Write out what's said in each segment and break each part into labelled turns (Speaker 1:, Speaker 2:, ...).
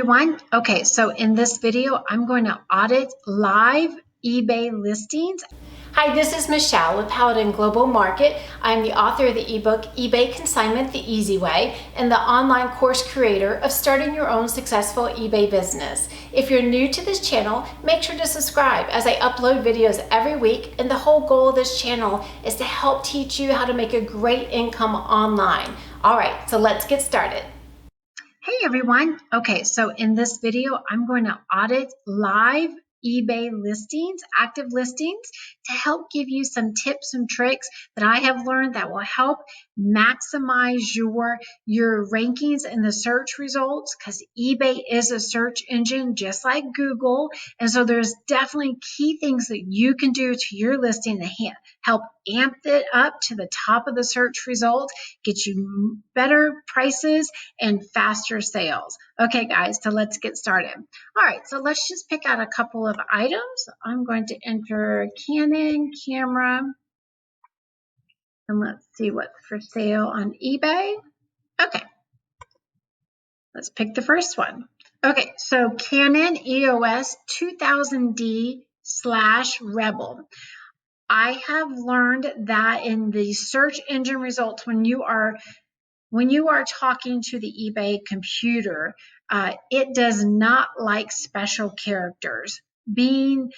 Speaker 1: everyone. Okay, so in this video, I'm going to audit live eBay listings.
Speaker 2: Hi, this is Michelle with Paladin Global Market. I'm the author of the ebook eBay Consignment the Easy Way and the online course creator of starting your own successful eBay business. If you're new to this channel, make sure to subscribe as I upload videos every week, and the whole goal of this channel is to help teach you how to make a great income online. All right, so let's get started.
Speaker 1: Hey everyone. Okay, so in this video, I'm going to audit live eBay listings, active listings, to help give you some tips and tricks that I have learned that will help maximize your rankings in the search results, because eBay is a search engine just like Google. And so there's definitely key things that you can do to your listing to help amp it up to the top of the search results, get you better prices and faster sales. Okay, guys, so let's get started. All right, so let's just pick out a couple of items. I'm going to enter Canon camera, and let's see what's for sale on eBay. Okay, let's pick the first one. Okay, so Canon EOS 2000D/Rebel. I have learned that in the search engine results, when you are talking to the eBay computer, it does not like special characters, being,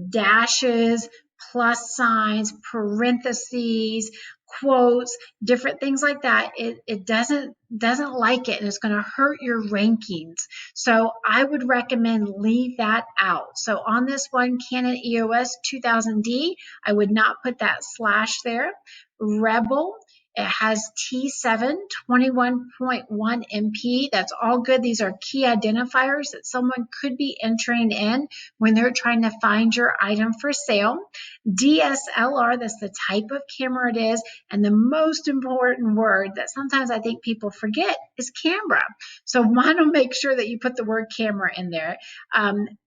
Speaker 1: dashes, plus signs, parentheses, quotes, different things like that. It doesn't like it, and it's going to hurt your rankings. So I would recommend leave that out. So on this one, Canon EOS 2000D, I would not put that slash there. Rebel, it has T7 21.1 MP. That's all good. These are key identifiers that someone could be entering in when they're trying to find your item for sale. DSLR, that's the type of camera it is. And the most important word that sometimes I think people forget is camera. So want to make sure that you put the word camera in there.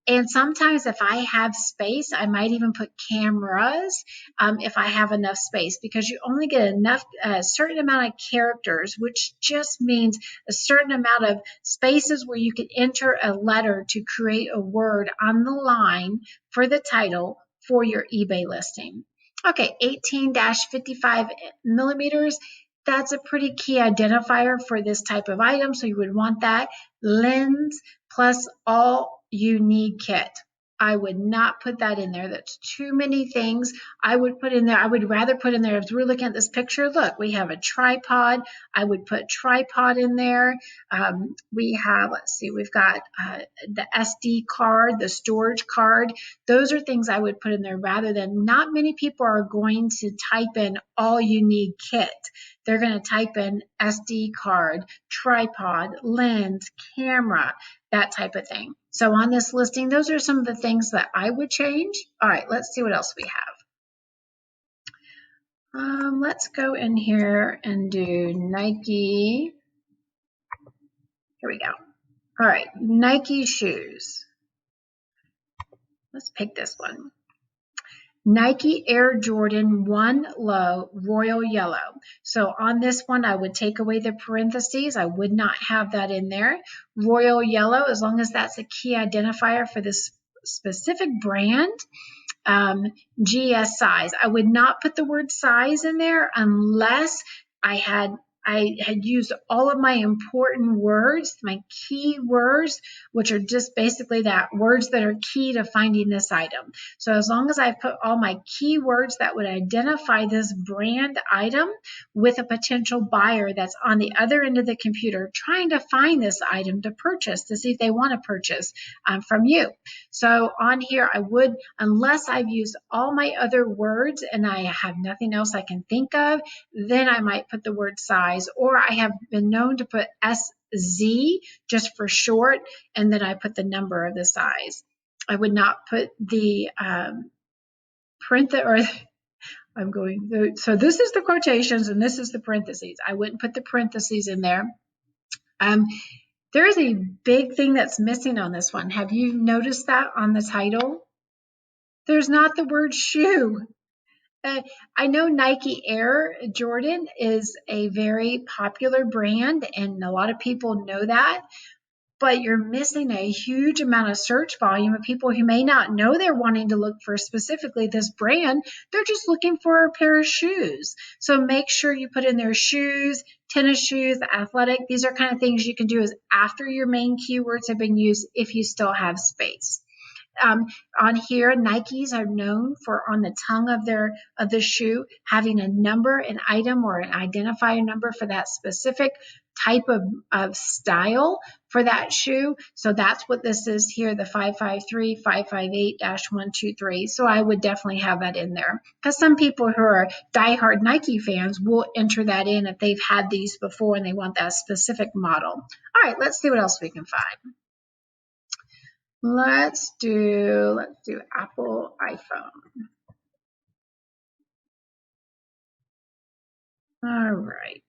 Speaker 1: And sometimes if I have space, I might even put cameras if I have enough space, because you only get enough, a certain amount of characters, which just means a certain amount of spaces where you can enter a letter to create a word on the line for the title for your eBay listing. Okay, 18-55 millimeters. That's a pretty key identifier for this type of item, so you would want that. Lens plus all you need kit. I would not put that in there. That's too many things I would put in there. I would rather put in there, if we're looking at this picture, look, we have a tripod. I would put tripod in there. We have, let's see, we've got the SD card, the storage card. Those are things I would put in there, rather than, not many people are going to type in all you need kit. They're going to type in SD card, tripod, lens, camera, that type of thing. So on this listing, those are some of the things that I would change. All right, let's see what else we have. Let's go in here and do Nike. Here we go. All right, Nike shoes. Let's pick this one. Nike Air Jordan 1 Low Royal Yellow. So on this one, I would take away the parentheses. I would not have that in there. Royal Yellow, as long as that's a key identifier for this specific brand. GS size. I would not put the word size in there unless I had used all of my important words, my key words, which are just basically that, words that are key to finding this item. So as long as I put all my key words that would identify this brand item with a potential buyer that's on the other end of the computer trying to find this item to purchase, to see if they want to purchase from you. So on here, I would, unless I've used all my other words and I have nothing else I can think of, then I might put the word size. Or I have been known to put SZ just for short, and then I put the number of the size. I would not put the I'm going, so this is the quotations and this is the parentheses. I wouldn't put the parentheses in there. There is a big thing that's missing on this one. Have you noticed that on the title? There's not the word shoe. I know Nike Air Jordan is a very popular brand, and a lot of people know that, but you're missing a huge amount of search volume of people who may not know they're wanting to look for specifically this brand. They're just looking for a pair of shoes. So make sure you put in their shoes, tennis shoes, athletic. These are kind of things you can do as after your main keywords have been used if you still have space. On here, Nikes are known for on the tongue of the shoe having a number, an item, or an identifier number for that specific type of style for that shoe. So that's what this is here, the 553 558-123. So I would definitely have that in there, because some people who are diehard Nike fans will enter that in if they've had these before and they want that specific model. All right, let's see what else we can find. Let's do Apple iPhone. All right.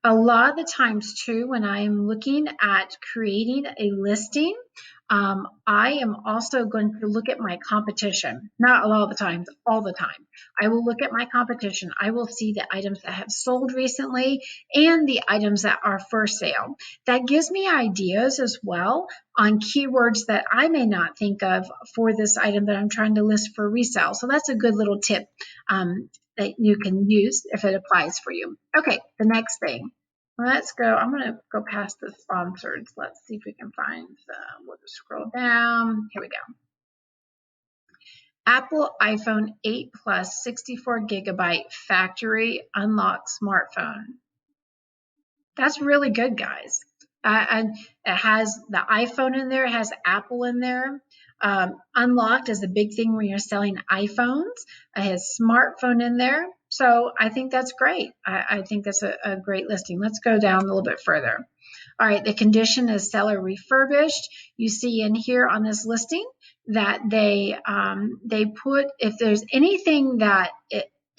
Speaker 1: A lot of the times too, when I'm looking at creating a listing, I am also going to look at my competition. Not a lot of the times, all the time. I will look at my competition. I will see the items that have sold recently and the items that are for sale. That gives me ideas as well on keywords that I may not think of for this item that I'm trying to list for resale. So that's a good little tip that you can use if it applies for you. Okay, the next thing. Let's go. I'm going to go past the sponsored. Let's see if we can find some. We'll just scroll down. Here we go. Apple iPhone 8 Plus 64 gigabyte factory unlocked smartphone. That's really good, guys. And it has the iPhone in there. It has Apple in there. Unlocked is a big thing when you're selling iPhones. It has smartphone in there. So I think that's great. I think that's a great listing. Let's go down a little bit further. All right, the condition is seller refurbished. You see in here on this listing that they put, if there's anything that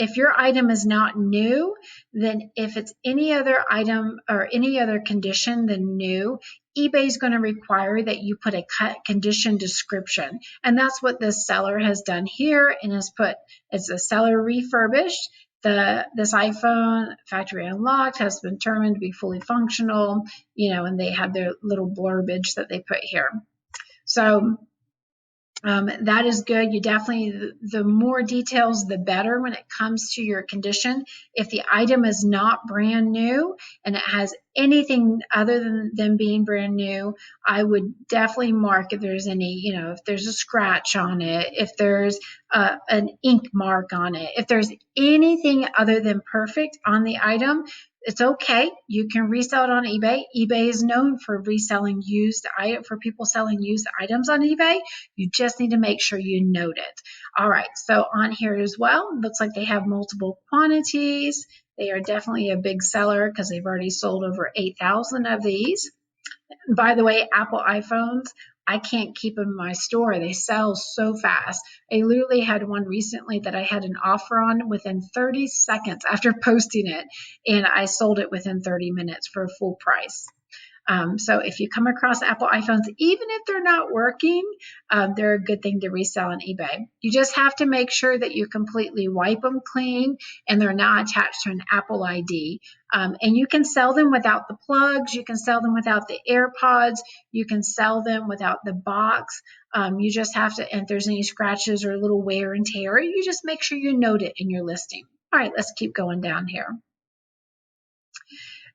Speaker 1: if your item is not new, then if it's any other item or any other condition than new, eBay is going to require that you put a condition description. And that's what this seller has done here and has put, it's a seller refurbished. This iPhone factory unlocked has been determined to be fully functional, and they have their little blurbage that they put here. So that is good. You definitely, the more details, the better when it comes to your condition. If the item is not brand new and it has anything other than being brand new, I would definitely mark if there's any, if there's a scratch on it, if there's an ink mark on it, if there's anything other than perfect on the item, it's okay. You can resell it on eBay. eBay is known for reselling for people selling used items on eBay. You just need to make sure you note it. All right, so on here as well, looks like they have multiple quantities. They are definitely a big seller because they've already sold over 8,000 of these. By the way, Apple iPhones, I can't keep them in my store. They sell so fast. I literally had one recently that I had an offer on within 30 seconds after posting it, and I sold it within 30 minutes for a full price. So if you come across Apple iPhones, even if they're not working, they're a good thing to resell on eBay. You just have to make sure that you completely wipe them clean and they're not attached to an Apple ID. And you can sell them without the plugs. You can sell them without the AirPods. You can sell them without the box. You just have to, and if there's any scratches or a little wear and tear, you just make sure you note it in your listing. All right, let's keep going down here.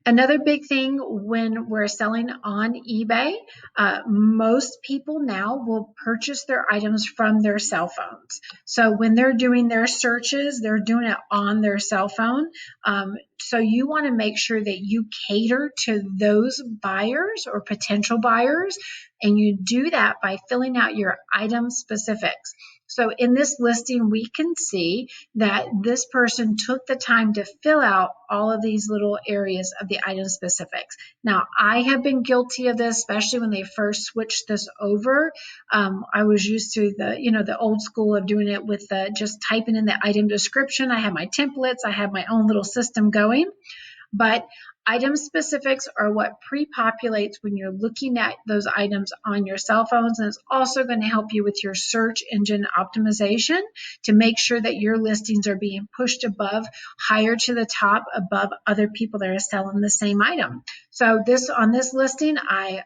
Speaker 1: Another big thing when we're selling on eBay, most people now will purchase their items from their cell phones. So when they're doing their searches, they're doing it on their cell phone. So you want to make sure that you cater to those buyers or potential buyers, and you do that by filling out your item specifics. So in this listing, we can see that this person took the time to fill out all of these little areas of the item specifics. Now, I have been guilty of this, especially when they first switched this over. I was used to the old school of doing it with just typing in the item description. I had my templates. I had my own little system going. But item specifics are what pre-populates when you're looking at those items on your cell phones, and it's also going to help you with your search engine optimization to make sure that your listings are being pushed above, higher to the top above other people that are selling the same item. So on this listing, I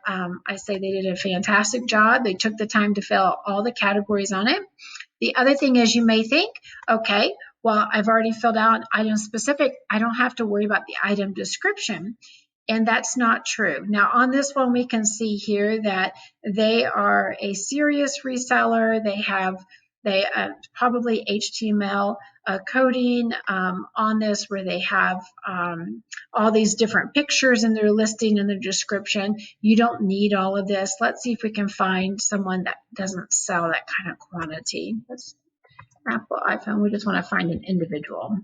Speaker 1: say they did a fantastic job. They took the time to fill all the categories on it. The other thing is, you may think, okay, well, I've already filled out item specific. I don't have to worry about the item description. And that's not true. Now, on this one, we can see here that they are a serious reseller. They have probably HTML coding on this, where they have all these different pictures in their listing and their description. You don't need all of this. Let's see if we can find someone that doesn't sell that kind of quantity. Let's Apple iPhone. We just want to find an individual.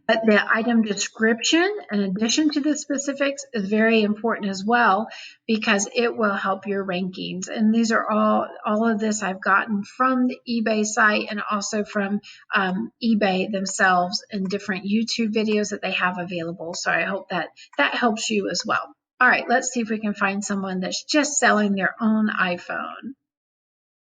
Speaker 1: But the item description, in addition to the specifics, is very important as well, because it will help your rankings. And these are all of this I've gotten from the eBay site and also from eBay themselves in different YouTube videos that they have available. So I hope that helps you as well. All right, let's see if we can find someone that's just selling their own iPhone.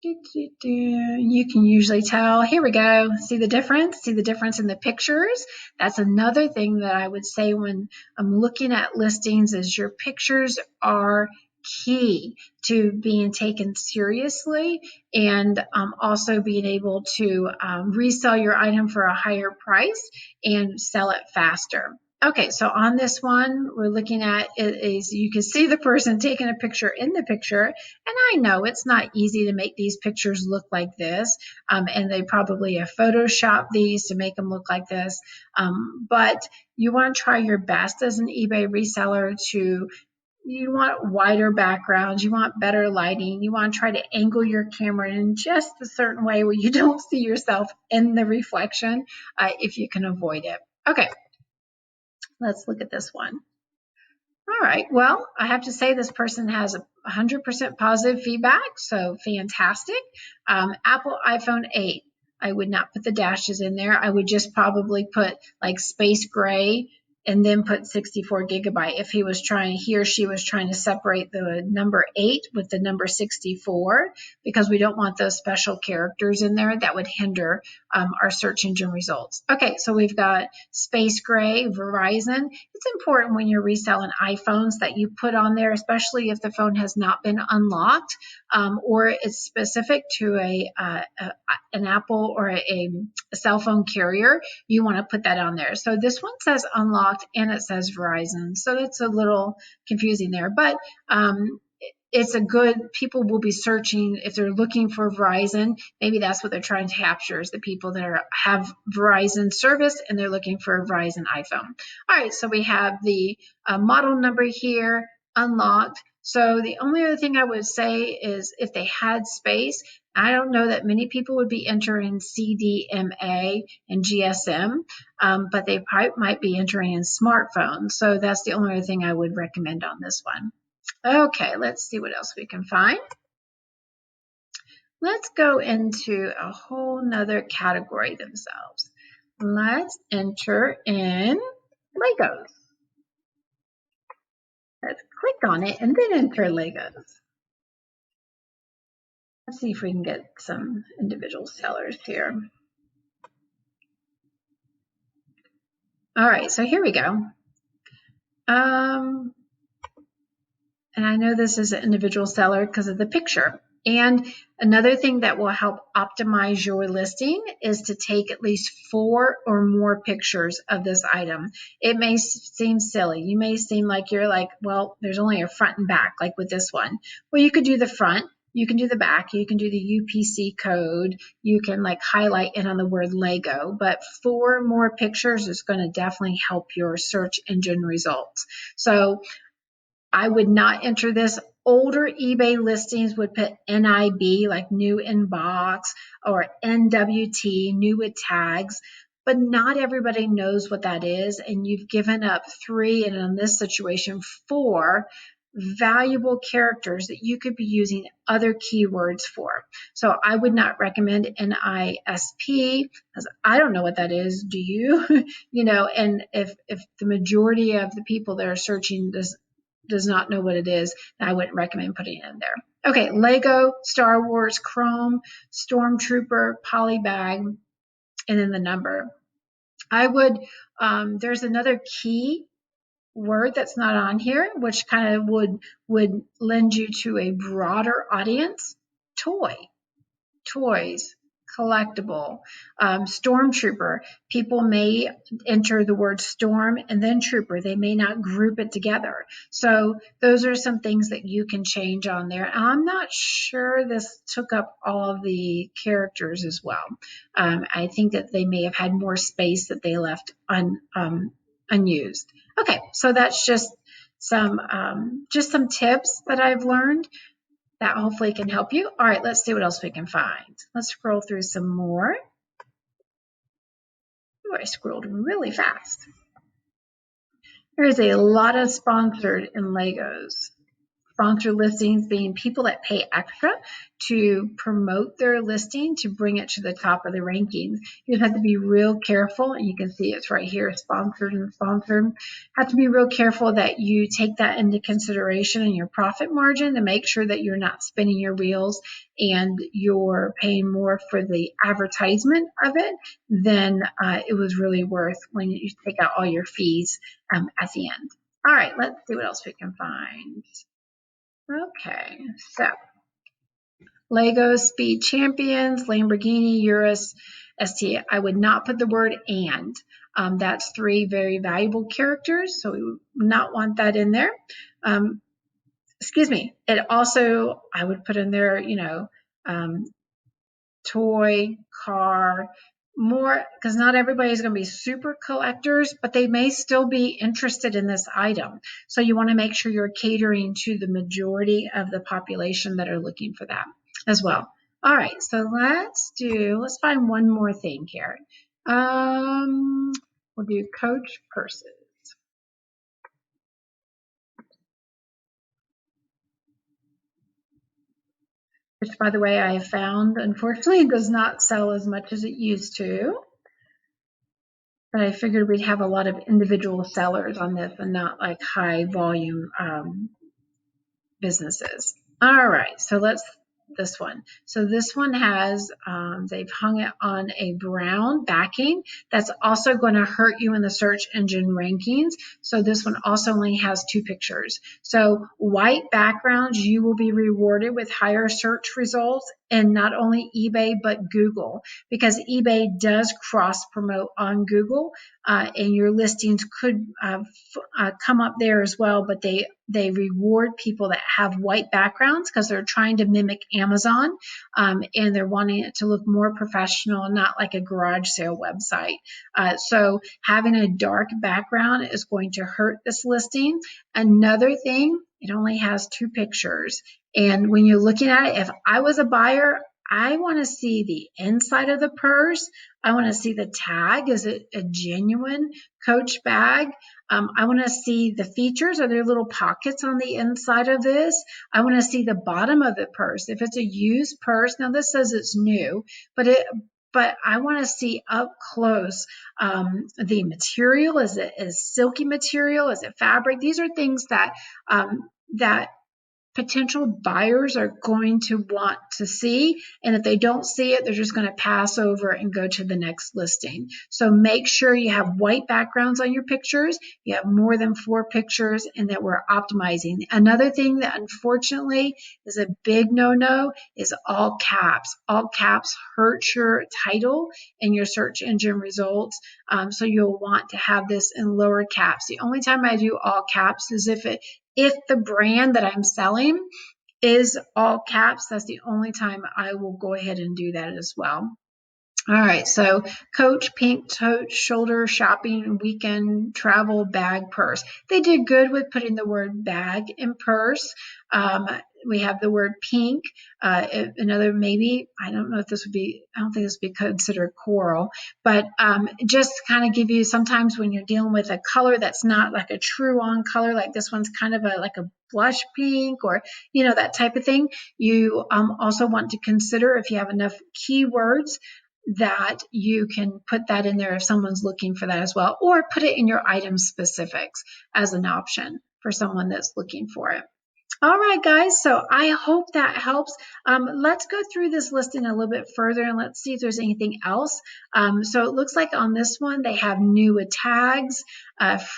Speaker 1: You can usually tell. Here we go. See the difference? See the difference in the pictures? That's another thing that I would say when I'm looking at listings, is your pictures are key to being taken seriously, and also being able to resell your item for a higher price and sell it faster. Okay, so on this one, we're looking at is you can see the person taking a picture in the picture, and I know it's not easy to make these pictures look like this, and they probably have photoshopped these to make them look like this, but you want to try your best as an eBay reseller you want wider backgrounds, you want better lighting, you want to try to angle your camera in just a certain way where you don't see yourself in the reflection, if you can avoid it. Okay. Let's look at this one. All right, well, I have to say this person has 100% positive feedback, so fantastic. Apple iPhone 8. I would not put the dashes in there. I would just probably put like space gray and then put 64 gigabyte if he or she was trying to separate the number 8 with the number 64, because we don't want those special characters in there that would hinder our search engine results. Okay, so we've got space gray, Verizon. It's important when you're reselling iPhones that you put on there, especially if the phone has not been unlocked, or it's specific to an Apple or a cell phone carrier. You want to put that on there. So this one says unlocked and it says Verizon, so that's a little confusing there, but it's a good, people will be searching if they're looking for Verizon. Maybe that's what they're trying to capture, is the people that have Verizon service and they're looking for a Verizon iPhone. All right, so we have the model number here, unlocked. So the only other thing I would say is if they had space, I don't know that many people would be entering CDMA and GSM, but they probably might be entering in smartphones. So that's the only other thing I would recommend on this one. Okay, let's see what else we can find. Let's go into a whole nother category themselves. Let's enter in Legos. Let's click on it and then enter Legos. Let's see if we can get some individual sellers here. All right, so here we go. And I know this is an individual seller because of the picture. And another thing that will help optimize your listing is to take at least 4 or more pictures of this item. It may seem silly. You may seem like you're like, well, there's only a front and back, like with this one. Well, you could do the front, you can do the back, you can do the UPC code, you can like highlight in on the word Lego, but 4 more pictures is going to definitely help your search engine results. So I would not enter this. Older eBay listings would put NIB, like new in box, or NWT, new with tags, but not everybody knows what that is, and you've given up 3, and in this situation 4 valuable characters that you could be using other keywords for. So I would not recommend NISP, because I don't know what that is. Do you? And if the majority of the people that are searching does not know what it is, I wouldn't recommend putting it in there. Okay, Lego, Star Wars, Chrome, Stormtrooper, Polybag, and then the number. I would, there's another key word that's not on here, which kind of would lend you to a broader audience. Toys, collectible, stormtrooper. People may enter the word storm and then trooper. They may not group it together. So those are some things that you can change on there. I'm not sure this took up all of the characters as well. I think that they may have had more space that they left unused. Okay, so that's just some tips that I've learned that hopefully can help you. All right, let's see what else we can find. Let's scroll through some more. Ooh, I scrolled really fast. There is a lot of sponsored in Legos. Sponsored listings being people that pay extra to promote their listing to bring it to the top of the rankings. You have to be real careful, and you can see it's right here, sponsored and sponsored. Have to be real careful that you take that into consideration in your profit margin to make sure that you're not spinning your wheels and you're paying more for the advertisement of it than it was really worth when you take out all your fees at the end. All right, let's see what else we can find. Okay, so Lego, Speed Champions, Lamborghini, Urus, ST. I would not put the word and. That's three very valuable characters, so we would not want that in there. Excuse me. It also, I would put in there, toy, car, more, because not everybody is going to be super collectors, but they may still be interested in this item. So you want to make sure you're catering to the majority of the population that are looking for that as well. All right, so let's find one more thing here. We'll do Coach purses. Which, by the way, I have found, unfortunately, does not sell as much as it used to. But I figured we'd have a lot of individual sellers on this and not like high volume businesses. All right, so this one. So this one has, they've hung it on a brown backing. That's also going to hurt you in the search engine rankings. So this one also only has two pictures. So white backgrounds, you will be rewarded with higher search results in not only eBay, but Google, because eBay does cross promote on Google, and your listings could come up there as well, but they reward people that have white backgrounds because they're trying to mimic Amazon, and they're wanting it to look more professional, not like a garage sale website. So having a dark background is going to hurt this listing. Another thing, it only has two pictures. And when you're looking at it, if I was a buyer, I want to see the inside of the purse. I want to see the tag. Is it a genuine Coach bag? I want to see the features. Are there little pockets on the inside of this? I want to see the bottom of the purse. If it's a used purse, now this says it's new, but I want to see up close the material. Is it silky material? Is it fabric? These are things that potential buyers are going to want to see, and if they don't see it, they're just going to pass over and go to the next listing. So make sure you have white backgrounds on your pictures, you have more than 4 pictures, and that we're optimizing. Another thing that unfortunately is a big no-no is all caps. All caps hurt your title and your search engine results, so you'll want to have this in lower caps. The only time I do all caps is if the brand that I'm selling is all caps. That's the only time I will go ahead and do that as well. All right, so Coach, pink tote, shoulder, shopping, weekend, travel, bag, purse. They did good with putting the word bag and purse. We have the word pink. Another maybe, I don't know if this would be, I don't think this would be considered coral, but just to kind of give you, sometimes when you're dealing with a color that's not like a true on color, like this one's kind of like a blush pink, or that type of thing, you also want to consider if you have enough keywords that you can put that in there if someone's looking for that as well, or put it in your item specifics as an option for someone that's looking for it. All right, guys, so I hope that helps. Let's go through this listing a little bit further and let's see if there's anything else. So it looks like on this one, they have new tags,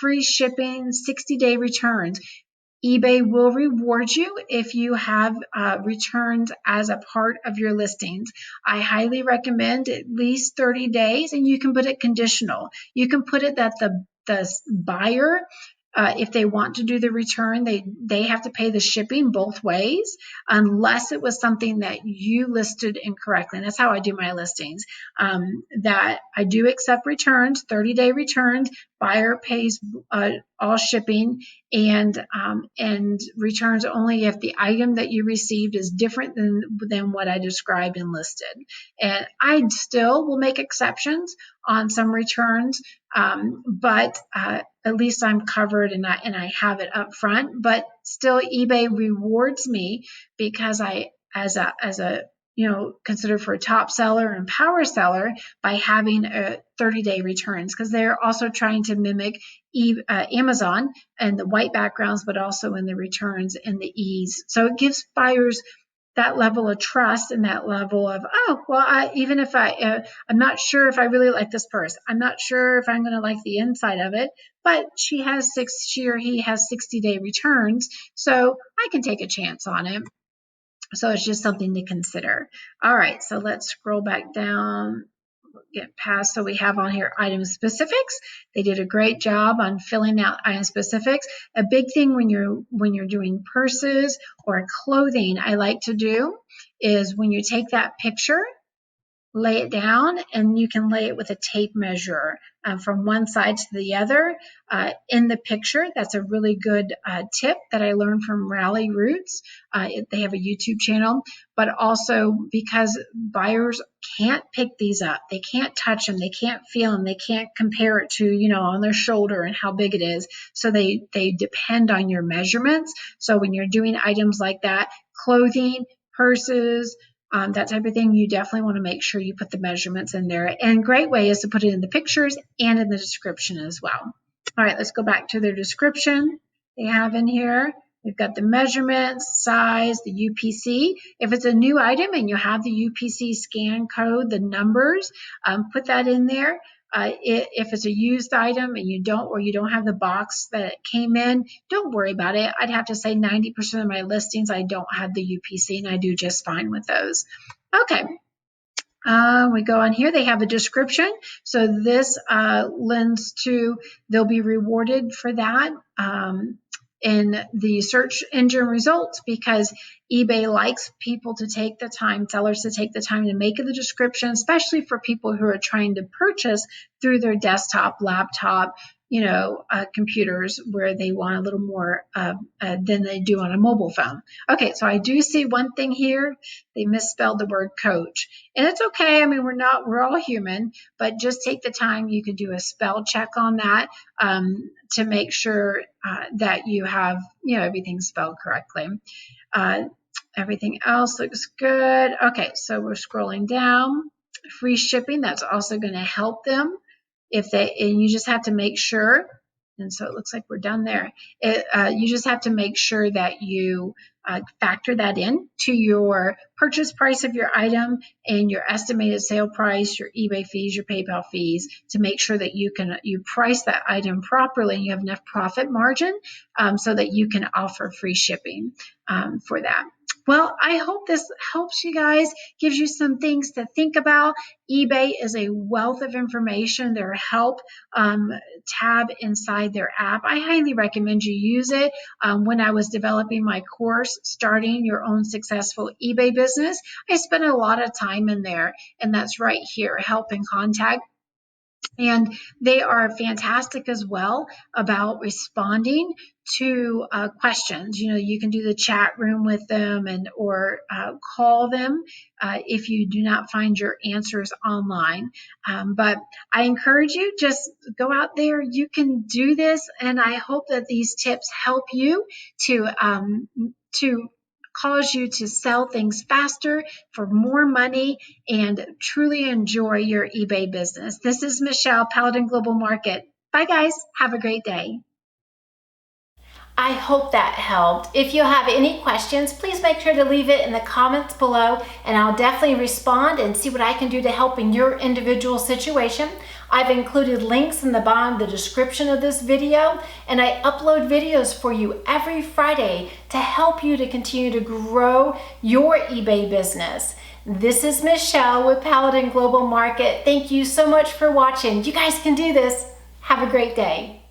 Speaker 1: free shipping, 60-day returns. eBay will reward you if you have returns as a part of your listings. I highly recommend at least 30 days, and you can put it conditional. You can put it that the buyer, if they want to do the return, they have to pay the shipping both ways, unless it was something that you listed incorrectly. And that's how I do my listings. That I do accept returns, 30-day returns. Buyer pays all shipping, and returns only if the item that you received is different than what I described and listed. And I still will make exceptions on some returns, but at least I'm covered and I have it up front. But still, eBay rewards me because I, as a considered for a top seller and power seller, by having a 30-day returns, because they're also trying to mimic Amazon and the white backgrounds, but also in the returns and the ease. So it gives buyers that level of trust and that level of, even if I'm not sure if I really like this purse, I'm not sure if I'm going to like the inside of it, but she or he has 60-day returns, so I can take a chance on it. So it's just something to consider. All right, so let's scroll back down, get past. So we have on here item specifics. They did a great job on filling out item specifics. A big thing when you're doing purses or clothing, I like to do is when you take that picture, lay it down, and you can lay it with a tape measure from one side to the other in the picture. That's a really good tip that I learned from Rally Roots. They have a YouTube channel, but also because buyers can't pick these up, they can't touch them, they can't feel them, they can't compare it to on their shoulder and how big it is. So they depend on your measurements. So when you're doing items like that, clothing, purses, that type of thing, you definitely want to make sure you put the measurements in there. And a great way is to put it in the pictures and in the description as well. All right, let's go back to their description they have in here. We've got the measurements, size, the UPC. If it's a new item and you have the UPC scan code, the numbers, put that in there. If it's a used item and you don't have the box that it came in, don't worry about it. I'd have to say 90% of my listings, I don't have the UPC, and I do just fine with those. Okay. We go on here. They have a description. So this lends to, they'll be rewarded for that in the search engine results, because eBay likes people to take the time, sellers to take the time to make the description, especially for people who are trying to purchase through their desktop, laptop, computers, where they want a little more than they do on a mobile phone. Okay, so I do see one thing here. They misspelled the word coach. And it's okay. I mean, we're all human, but just take the time. You can do a spell check on that to make sure that you have, everything spelled correctly. Everything else looks good. Okay, so we're scrolling down. Free shipping, that's also going to help them. And you just have to make sure, and so it looks like we're done there. You just have to make sure that you factor that in to your purchase price of your item and your estimated sale price, your eBay fees, your PayPal fees, to make sure that you price that item properly and you have enough profit margin so that you can offer free shipping for that. Well, I hope this helps you guys, gives you some things to think about. eBay is a wealth of information. Their help tab inside their app, I highly recommend you use it. When I was developing my course, Starting Your Own Successful eBay Business, I spent a lot of time in there, and that's right here, help and contact. And they are fantastic as well about responding to questions. You can do the chat room with them or call them if you do not find your answers online. But I encourage you, just go out there. You can do this, and I hope that these tips help you to cause you to sell things faster for more money and truly enjoy your eBay business. This is Michelle, Paladin Global Market. Bye, guys. Have a great day.
Speaker 2: I hope that helped. If you have any questions, please make sure to leave it in the comments below, and I'll definitely respond and see what I can do to help in your individual situation. I've included links in the bottom of the description of this video, and I upload videos for you every Friday to help you to continue to grow your eBay business. This is Michelle with Paladin Global Market. Thank you so much for watching. You guys can do this. Have a great day.